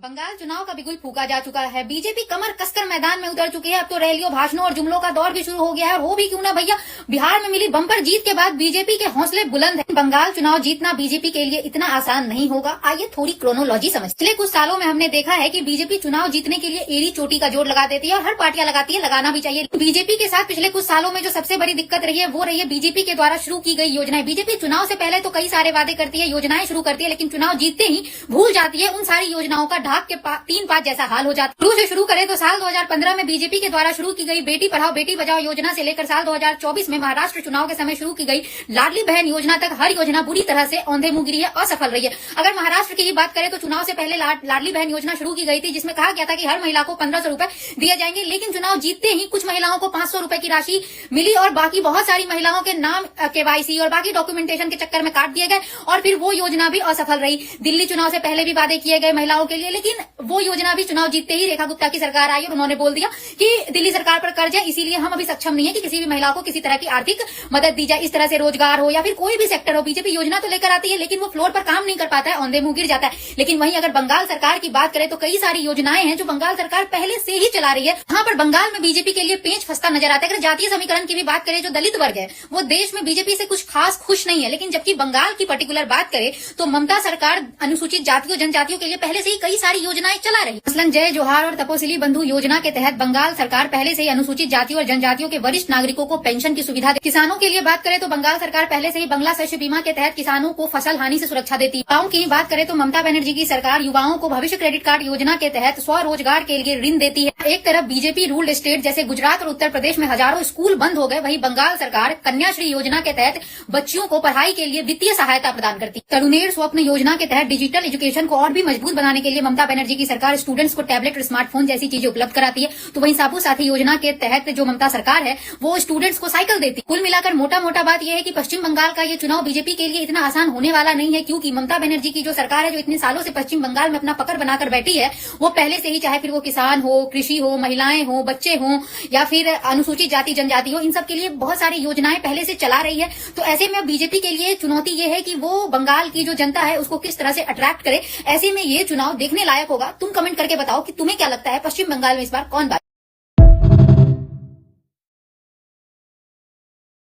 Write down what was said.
बंगाल चुनाव का बिगुल फूका जा चुका है। बीजेपी कमर कसकर मैदान में उतर चुकी है। अब तो रैलियों, भाषणों और जुमलों का दौर भी शुरू हो गया है। और हो भी क्यों ना भैया, बिहार में मिली बम्पर जीत के बाद बीजेपी के हौसले बुलंद हैं। बंगाल चुनाव जीतना बीजेपी के लिए इतना आसान नहीं होगा। आइए थोड़ी क्रोनोलॉजी समझते। पिछले कुछ सालों में हमने देखा है कि बीजेपी चुनाव जीतने के लिए एड़ी चोटी का जोर लगा देती है और हर पार्टियां लगाती है, लगाना भी चाहिए। बीजेपी के साथ पिछले कुछ सालों में जो सबसे बड़ी दिक्कत रही है वो रही है बीजेपी के द्वारा शुरू की गई योजनाएं। बीजेपी चुनाव से पहले तो कई सारे वादे करती है, योजनाएं शुरू करती है, लेकिन चुनाव जीतते ही भूल जाती है उन सारी योजनाओं का। ढाक के तीन पाँच जैसा हाल हो जाता है। शुरू करें तो साल 2015 में बीजेपी के द्वारा शुरू की गई बेटी पढ़ाओ बेटी बचाओ योजना से लेकर साल 2024 में महाराष्ट्र चुनाव के समय शुरू की गई लाडली बहन योजना तक हर योजना बुरी तरह से औंधे मुंह गिरी है, असफल रही है। अगर महाराष्ट्र की ही बात करें तो चुनाव से पहले लाडली बहन योजना शुरू की गई थी, जिसमें कहा गया था कि हर महिला को 1500 रूपये दिए जाएंगे, लेकिन चुनाव जीतते ही कुछ महिलाओं को 500 रूपये की राशि मिली और बाकी बहुत सारी महिलाओं के नाम केवाईसी और बाकी डॉक्यूमेंटेशन के चक्कर में काट दिए गए और फिर वो योजना भी असफल रही। दिल्ली चुनाव से पहले भी वादे किए गए महिलाओं के लिए, लेकिन वो योजना भी चुनाव जीतते ही रेखा गुप्ता की सरकार आई और उन्होंने बोल दिया कि दिल्ली सरकार पर कर्ज है, इसीलिए हम अभी सक्षम नहीं है कि किसी भी महिला को किसी तरह की आर्थिक मदद दी जाए। इस तरह से रोजगार हो या फिर कोई भी सेक्टर हो, बीजेपी योजना तो लेकर आती है लेकिन वो फ्लोर पर काम नहीं कर पाता है, औंधे मुंह गिर जाता है। लेकिन वहीं अगर बंगाल सरकार की बात करें तो कई सारी योजनाएं हैं जो बंगाल सरकार पहले से ही चला रही है। वहां पर बंगाल में बीजेपी के लिए पेंच फंसता नजर आता है। अगर जातीय समीकरण की भी बात करें, जो दलित वर्ग है वो देश में बीजेपी से कुछ खास खुश नहीं है, लेकिन जबकि बंगाल की पर्टिकुलर बात करें तो ममता सरकार अनुसूचित जातियों जनजातियों के लिए पहले से ही कई सारी योजनाएं चला रही है। मसलन जय जोहार और तपोसिली बंधु योजना के तहत बंगाल सरकार पहले से ही अनुसूचित जातियों और जनजातियों के वरिष्ठ नागरिकों को पेंशन की सुविधा देती है। किसानों के लिए बात करें तो बंगाल सरकार पहले से ही बंगला शस्य बीमा के तहत किसानों को फसल हानि से सुरक्षा देती है। युवाओं की बात करें तो ममता बनर्जी की सरकार युवाओं को भविष्य क्रेडिट कार्ड योजना के तहत स्वरोजगार के लिए ऋण देती है। एक तरफ बीजेपी रूल्ड स्टेट जैसे गुजरात और उत्तर प्रदेश में हजारों स्कूल बंद हो गए, वहीं बंगाल सरकार कन्याश्री योजना के तहत बच्चियों को पढ़ाई के लिए वित्तीय सहायता प्रदान करती है। तरुणेर स्वप्न योजना के तहत डिजिटल एजुकेशन को और भी मजबूत बनाने के लिए ममता बनर्जी की सरकार स्टूडेंट्स को टैबलेट और स्मार्टफोन जैसी चीजें उपलब्ध कराती है। तो वहीं साबू साथी योजना के तहत जो ममता सरकार है वो स्टूडेंट्स को साइकिल देती है। कुल मिलाकर मोटा बात यह है कि पश्चिम बंगाल का ये चुनाव बीजेपी के लिए इतना आसान होने वाला नहीं है, क्योंकि ममता बनर्जी की जो सरकार है, जो इतने सालों से पश्चिम बंगाल में अपना पकड़ बनाकर बैठी है, वो पहले से ही, चाहे फिर वो किसान हो, कृषि हो, महिलाएं हो, बच्चे हो या फिर अनुसूचित जाति जनजाति हो, इन सब के लिए बहुत सारी योजनाएं पहले से चला रही है। तो ऐसे में अब बीजेपी के लिए चुनौती ये है कि वो बंगाल की जो जनता है उसको किस तरह से अट्रैक्ट करे। ऐसे में ये चुनाव देखने लायक होगा। तुम कमेंट करके बताओ कि तुम्हें क्या लगता है, पश्चिम बंगाल में इस बार कौन